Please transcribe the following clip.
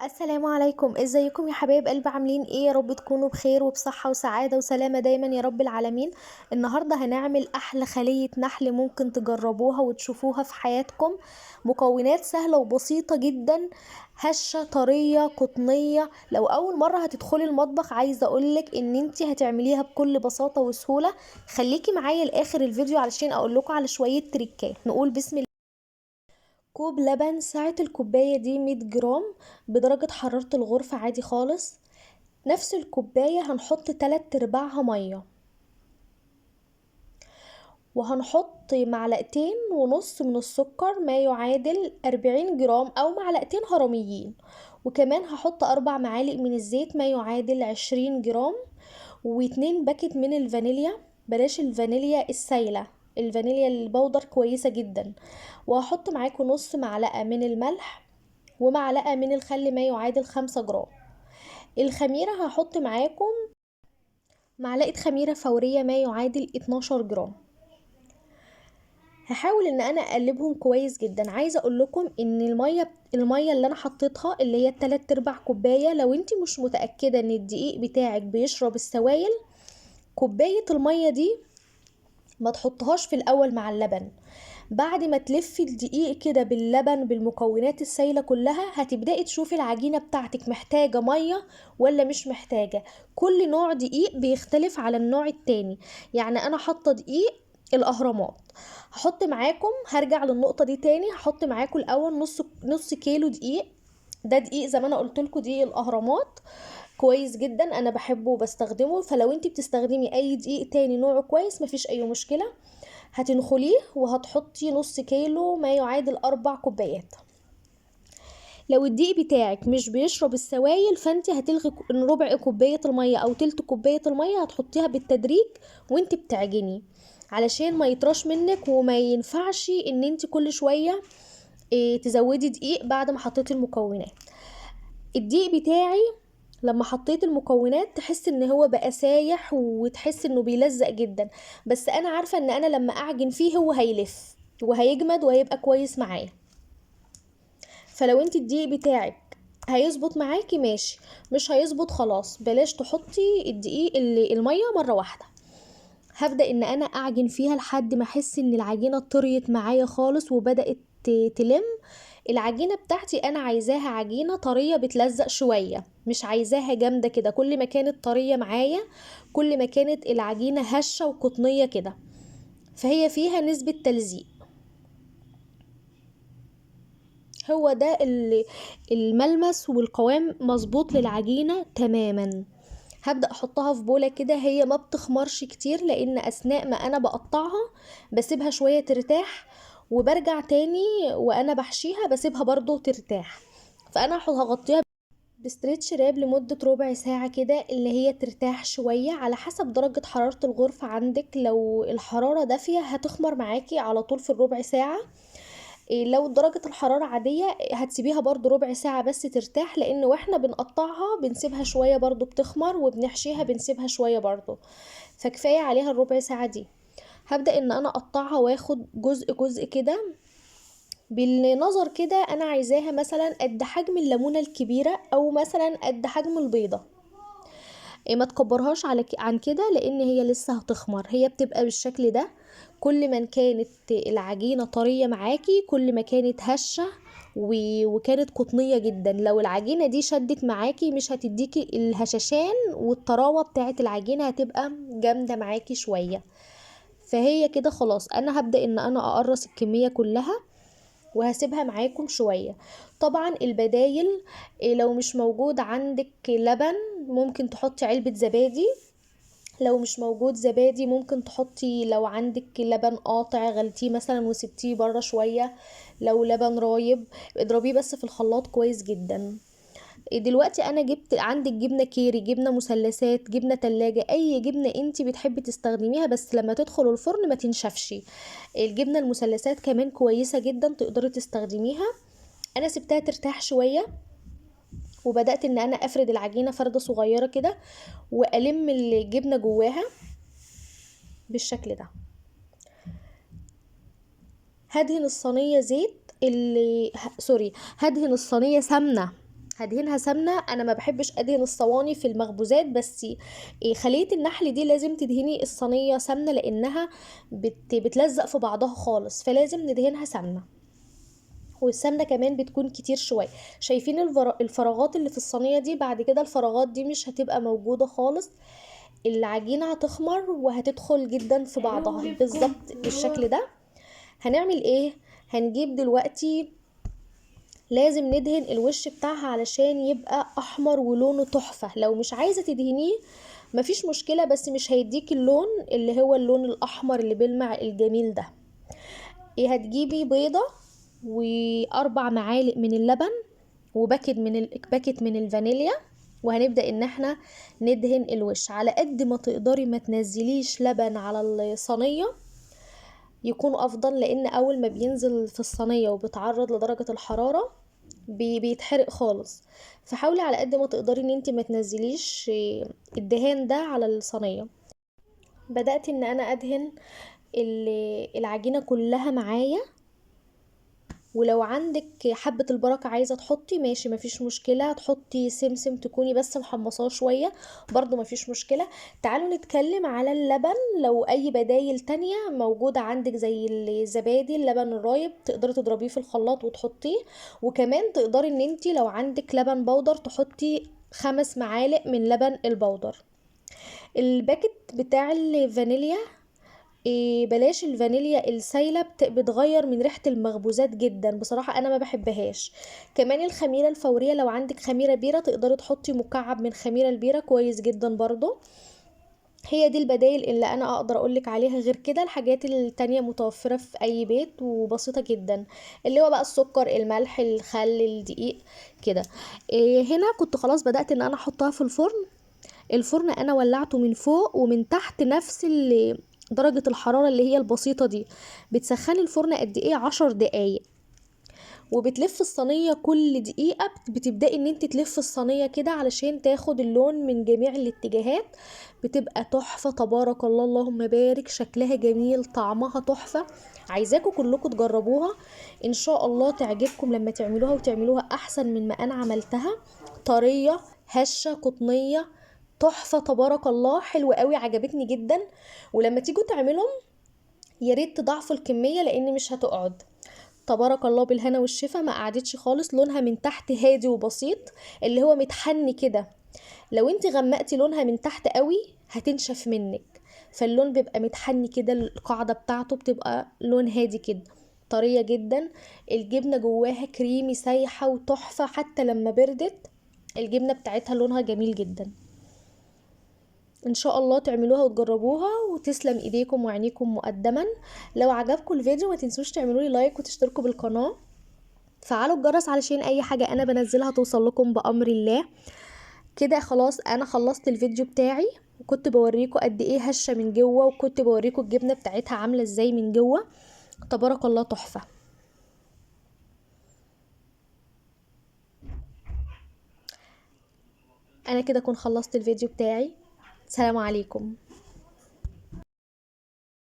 السلام عليكم، ازيكم يا حبايب قلب؟ عاملين ايه؟ يا رب تكونوا بخير وبصحة وسعادة وسلامة دايما يا رب العالمين. النهاردة هنعمل احلى خلية نحل ممكن تجربوها وتشوفوها في حياتكم. مكونات سهلة وبسيطة جدا، هشة طرية قطنية. لو اول مرة هتدخلي المطبخ عايزة اقولك ان انتي هتعمليها بكل بساطة وسهولة. خليكي معايا لاخر الفيديو علشان اقولكوا على شوية تريكات. نقول بسم الله. كوب لبن، سعة الكوباية دي 100 جرام بدرجة حرارة الغرفة عادي خالص. نفس الكوباية هنحط 3/4 مية، وهنحط 2.5 معلقة من السكر ما يعادل 40 جرام أو 2 معلقة هرميين. وكمان هحط 4 معالق من الزيت ما يعادل 20 جرام، و2 باكت من الفانيليا. بلاش الفانيليا السايلة، الفانيليا البودر كويسة جدا. وهحط معاكم نص معلقة من الملح، ومعلقة من الخل ما يعادل 5 جرام. الخميرة هحط معاكم معلقة خميرة فورية ما يعادل 12 جرام. هحاول ان انا اقلبهم كويس جدا. عايزة اقول لكم ان المية اللي انا حطيتها اللي هي 3/4 كوباية، لو انت مش متأكدة ان الدقيق بتاعك بيشرب السوائل، كوباية المية دي ما تحطهاش في الاول مع اللبن. بعد ما تلفي الدقيق كده باللبن بالمكونات السائلة كلها، هتبدأي تشوفي العجينة بتاعتك محتاجة مية ولا مش محتاجة. كل نوع دقيق بيختلف على النوع التاني. يعني انا حاطة دقيق الاهرامات. هحط معاكم، هرجع للنقطة دي تاني، هحط معاكم الاول نص كيلو دقيق. ده دقيق زي ما انا قلت لكم، دقيق الاهرامات كويس جدا، انا بحبه وبستخدمه. فلو انت بتستخدمي اي دقيق تاني نوعه كويس مفيش اي مشكلة. هتنخليه وهتحطي نص كيلو ما يعادل 4 كوبايات. لو الدقيق بتاعك مش بيشرب السوائل، فانت هتلغي ربع كوباية المية او تلت كوباية المية، هتحطيها بالتدريج وانت بتعجني علشان ما يطرش منك. وما ينفعش ان انت كل شوية تزودي دقيق بعد ما حطيتي المكونات. الدقيق بتاعي لما حطيت المكونات تحس ان هو بقى سايح وتحس انه بيلزق جدا، بس انا عارفة ان انا لما اعجن فيه هو هيلف وهيجمد وهيبقى كويس معايا. فلو انت الدقيق بتاعك هيظبط معاكي ماشي، مش هيظبط خلاص بلاش تحطي الدقيق المية مرة واحدة. هبدأ ان انا اعجن فيها لحد ما احس ان العجينة طريت معايا خالص وبدأت تلم. العجينة بتاعتي انا عايزاها عجينة طرية بتلزق شوية، مش عايزاها جامدة كده. كل ما كانت طرية معايا كل ما كانت العجينة هشة وقطنية كده، فهي فيها نسبة تلزيق. هو ده الملمس والقوام مظبوط للعجينة تماما. هبدأ احطها في بولة كده، هي ما بتخمرش كتير لان اثناء ما انا بقطعها بسيبها شوية ترتاح، وبرجع تاني وانا بحشيها بسيبها برضو ترتاح. فانا هغطيها بستريتش راب لمدة ربع ساعة كده، اللي هي ترتاح شوية على حسب درجة حرارة الغرفة عندك. لو الحرارة دافية هتخمر معاكي على طول في الربع ساعة. لو درجة الحرارة عادية هتسيبيها برضو ربع ساعة بس ترتاح، لان واحنا بنقطعها بنسيبها شوية برضو بتخمر، وبنحشيها بنسيبها شوية برضو. فكفاية عليها الربع ساعة دي. هبدأ ان انا اقطعها واخد جزء جزء كده بالنظر كده. انا عايزاها مثلا قد حجم الليمونة الكبيرة او مثلا قد حجم البيضة. ما تكبرهاش عن كده لان هي لسه هتخمر، هي بتبقى بالشكل ده. كل ما كانت العجينة طرية معاكي كل ما كانت هشة وكانت قطنية جدا. لو العجينة دي شدت معاكي مش هتديكي الهشاشان والطراوة بتاعت العجينة، هتبقى جامدة معاكي شوية. فهي كده خلاص. انا هبدأ ان انا اقرص الكمية كلها وهسيبها معاكم شوية. طبعا البدايل، لو مش موجود عندك لبن ممكن تحطي علبة زبادي. لو مش موجود زبادي ممكن تحطي، لو عندك لبن قاطع غلتيه مثلا وسبتيه بره شوية. لو لبن رايب اضربيه بس في الخلاط كويس جدا. دلوقتي انا جبت عندك جبنة كيري، جبنة مثلثات، جبنة تلاجة، اي جبنة انتي بتحبي تستخدميها بس لما تدخل الفرن ما تنشفش. الجبنة المثلثات كمان كويسة جدا تقدري تستخدميها. انا سبتها ترتاح شوية وبدأت ان انا افرد العجينة فردة صغيرة كده والم الجبنة جواها بالشكل ده. هدهن الصينية زيت سوري، هدهن الصينية سمنة هدهنها سمنة. انا ما بحبش ادهن الصواني في المخبوزات، بس خلية النحل دي لازم تدهني الصينية سمنة، لانها بتلزق في بعضها خالص، فلازم ندهنها سمنة. والسمنة كمان بتكون كتير شوية. شايفين الفراغات اللي في الصينية دي؟ بعد كده الفراغات دي مش هتبقى موجودة خالص، العجينة هتخمر وهتدخل جدا في بعضها بالظبط بالشكل ده. هنعمل ايه؟ هنجيب دلوقتي، لازم ندهن الوش بتاعها علشان يبقى احمر ولونه تحفة. لو مش عايزة تدهنيه مفيش مشكلة، بس مش هيديك اللون اللي هو اللون الاحمر اللي بيلمع الجميل ده. ايه، هتجيبي بيضة واربع معالق من اللبن وباكت من الفانيليا، وهنبدأ ان احنا ندهن الوش. على قد ما تقدري ما تنزليش لبن على الصينية يكون افضل، لان اول ما بينزل في الصينية وبيتعرض لدرجة الحرارة بيتحرق خالص. فحاولي على قد ما تقدري ان انت ما تنزليش الدهان ده على الصينية. بدأت ان انا ادهن العجينة كلها معايا. ولو عندك حبة البركة عايزة تحطي ماشي، مفيش مشكلة. تحطي سمسم تكوني بس محمصاه شوية برضو مفيش مشكلة. تعالوا نتكلم على اللبن. لو اي بدايل تانية موجودة عندك زي الزبادي، اللبن الرايب، تقدري تضربيه في الخلاط وتحطيه. وكمان تقدري ان انتي لو عندك لبن بودر تحطي 5 معالق من لبن البودر. الباكت بتاع الفانيليا، بلاش الفانيليا السايله، بتغير من ريحه المخبوزات جدا بصراحه، انا ما بحبهاش. كمان الخميره الفوريه، لو عندك خميره بيره تقدري تحطي مكعب من خميره البيره كويس جدا برضو. هي دي البدايل اللي انا اقدر اقولك عليها، غير كده الحاجات التانية متوفرة في اي بيت وبسيطة جدا، اللي هو بقى السكر، الملح، الخل، الدقيق كده. هنا كنت خلاص بدأت ان انا احطها في الفرن. الفرن انا ولعته من فوق ومن تحت نفس درجة الحرارة اللي هي البسيطة دي. بتسخني الفرن قد ايه؟ 10 دقايق. وبتلف الصينية كل دقيقة، بتبدأي ان انت تلف الصينية كده علشان تاخد اللون من جميع الاتجاهات. بتبقى تحفة تبارك الله، اللهم بارك، شكلها جميل، طعمها تحفة. عايزاكم كلكم تجربوها، ان شاء الله تعجبكم لما تعملوها، وتعملوها احسن من ما انا عملتها. طرية هشة قطنية تحفة تبارك الله، حلوة قوي، عجبتني جدا. ولما تيجوا تعملهم يا ريت تضاعفوا الكمية لان مش هتقعد. تبارك الله بالهنا والشفا، ما قعدتش خالص، لونها من تحت هادي وبسيط، اللي هو متحني كده. لو انت غمقتي لونها من تحت قوي هتنشف منك، فاللون بيبقى متحني كده، القاعدة بتاعته بتبقى لون هادي كده، طرية جدا. الجبنة جواها كريمي سايحة وتحفة، حتى لما بردت الجبنة بتاعتها لونها جميل جدا. ان شاء الله تعملوها وتجربوها، وتسلم ايديكم وعينيكم مقدما. لو عجبكم الفيديو ما تنسوش تعملوا لي لايك وتشتركوا بالقناة، فعلوا الجرس علشان اي حاجة انا بنزلها توصل لكم بامر الله. كده خلاص انا خلصت الفيديو بتاعي، وكنت بوريكم قد ايه هشة من جوه، وكنت بوريكم الجبنة بتاعتها عاملة ازاي من جوه. تبارك الله تحفة. انا كده كنت خلصت الفيديو بتاعي. سلام عليكم.